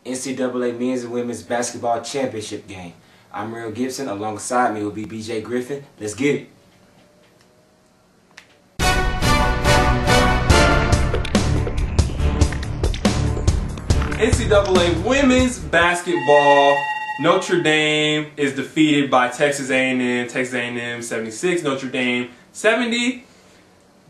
NCAA Men's and Women's Basketball Championship game. I'm Rell Gibson. Alongside me will be BJ Griffin. Let's get it. NCAA Women's Basketball. Notre Dame is defeated by Texas A&M. Texas A&M 76, Notre Dame 70.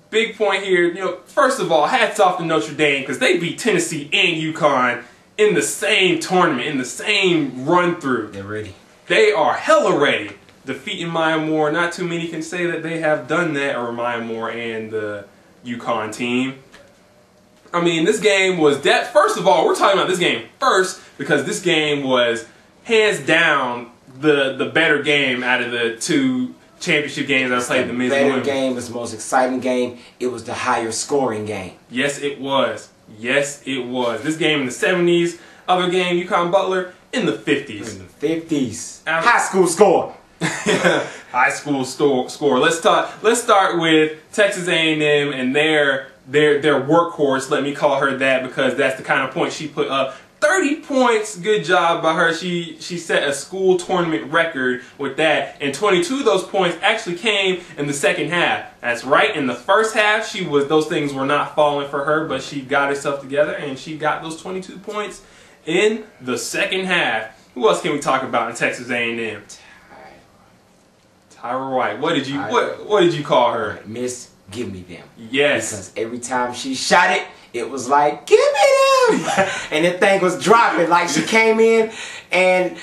Big point here, first of all, hats off to Notre Dame because they beat Tennessee and UConn in the same tournament, in the same run-through. They're ready. They are hella ready. Defeating Maya Moore, not too many can say that they have done that, or Maya Moore and the UConn team. I mean, this game was first of all, we're talking about this game first because this game was hands down the better game out of the two championship games I played. The men's and women's. The better game. It was the most exciting game. It was the higher scoring game. Yes, it was. Yes, it was. This game in the 70s. Other game, UConn Butler, in the 50s. In the 50s. High school score. High school score. Let's start with Texas A&M and their workhorse. Let me call her that because that's the kind of point she put up. 30 points, good job by her. She set a school tournament record with that, and 22 of those points actually came in the second half. That's right, in the first half, those things were not falling for her, but she got herself together and she got those 22 points in the second half. Who else can we talk about in Texas A&M? Tyra White. What did you call her? Miss Give Me Them. Yes. Because every time she shot it, it was like, give me them! And that thing was dropping. Like, she came in, and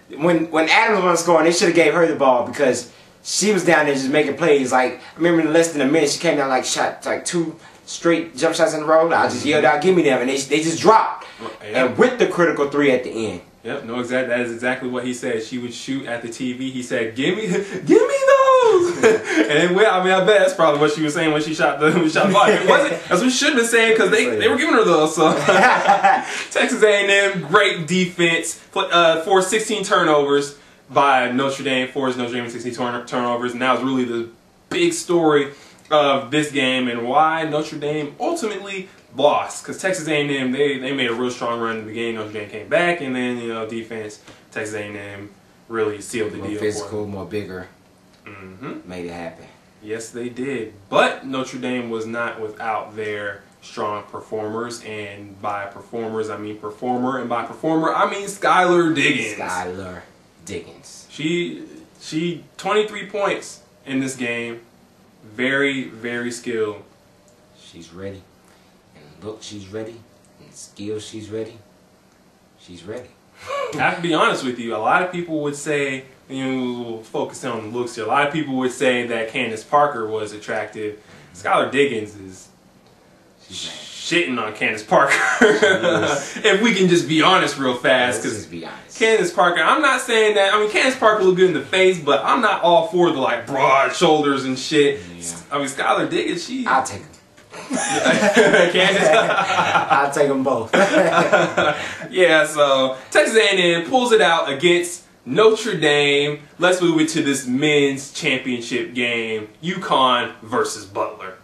when Adams was scoring, they should have gave her the ball because she was down there just making plays. Like, I remember in less than a minute, she came down shot 2 straight jump shots in a row. I just yelled out, give me them, and they just dropped. Yep. And with the critical 3 at the end. Yep, that is exactly what he said. She would shoot at the TV. He said, "Give me those." And I bet that's probably what she was saying when she shot the ball. It wasn't. That's what she should have been saying because they were giving her those. So Texas A&M, great defense. Forced 16 turnovers by Notre Dame. Forced Notre Dame 16 turnovers, and that was really the big story of this game and why Notre Dame ultimately lost, because Texas A&M, they made a real strong run in the game. Notre Dame came back, and then defense, Texas A&M really sealed the deal. More physical, more bigger. Made it happen. Yes, they did. But Notre Dame was not without their strong performers, and by performers I mean performer, and by performer I mean Skylar Diggins. Skylar Diggins. She 23 points in this game. Very, very skilled. She's ready. Look, she's ready. And skill, she's ready. She's ready. I have to be honest with you. A lot of people would say, we'll focus on the looks here. A lot of people would say that Candace Parker was attractive. Skylar Diggins is shitting on Candace Parker. If we can just be honest real fast. Let's just be honest. Candace Parker, I'm not saying that. I mean, Candace Parker looked good in the face, but I'm not all for the broad shoulders and shit. Yeah. I mean, Skylar Diggins, I'll take her. Candace? I'll take them both. Yeah, so Texas A&M pulls it out against Notre Dame. Let's move it to this men's championship game, UConn versus Butler.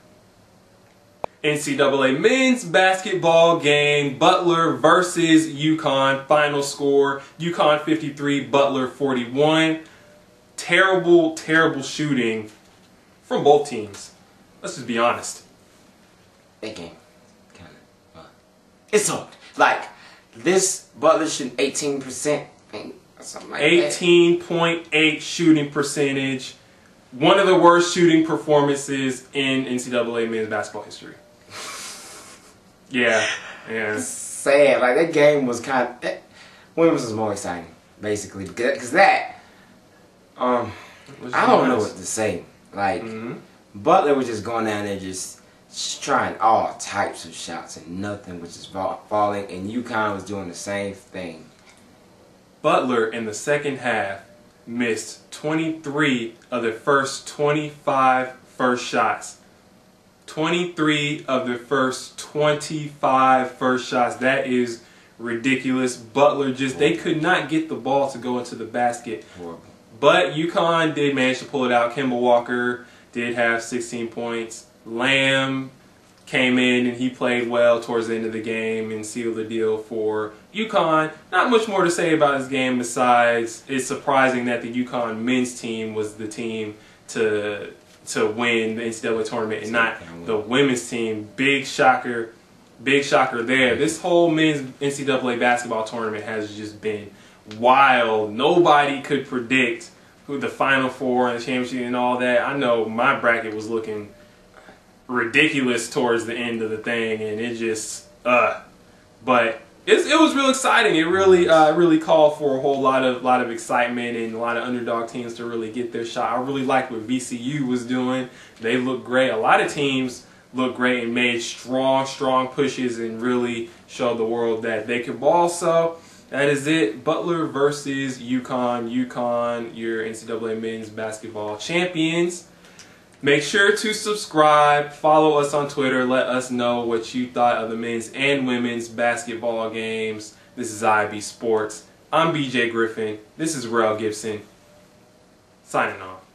NCAA men's basketball game, Butler versus UConn. Final score, UConn 53, Butler 41. Terrible, terrible shooting from both teams. Let's just be honest. That game, kind of, it sucked. Like, this Butler shooting 18%, or something like 18.8 shooting percentage. One of the worst shooting performances in NCAA men's basketball history. Yeah. Sad. Like, that game was women's was more exciting, basically, because that, I don't know what to say. Like, Butler was just going down there just trying all types of shots and nothing was just falling, and UConn was doing the same thing. Butler in the second half missed 23 of their first 25 first shots. 23 of their first 25 first shots. That is ridiculous. Butler they could not get the ball to go into the basket. Horrible. But UConn did manage to pull it out. Kemba Walker did have 16 points. Lamb came in and he played well towards the end of the game and sealed the deal for UConn. Not much more to say about his game besides it's surprising that the UConn men's team was the team to win the NCAA tournament and not the women's team. Big shocker there. This whole men's NCAA basketball tournament has just been wild. Nobody could predict who the Final Four and the championship and all that. I know my bracket was looking ridiculous towards the end of the thing, and it just but it was real exciting. It really called for a whole lot of excitement and a lot of underdog teams to really get their shot. I really liked what VCU was doing. They looked great. A lot of teams looked great and made strong pushes and really showed the world that they could ball. So that is it. Butler versus UConn. UConn, your NCAA men's basketball champions. Make sure to subscribe, follow us on Twitter, let us know what you thought of the men's and women's basketball games. This is IB Sports. I'm BJ Griffin. This is Rell Gibson. Signing off.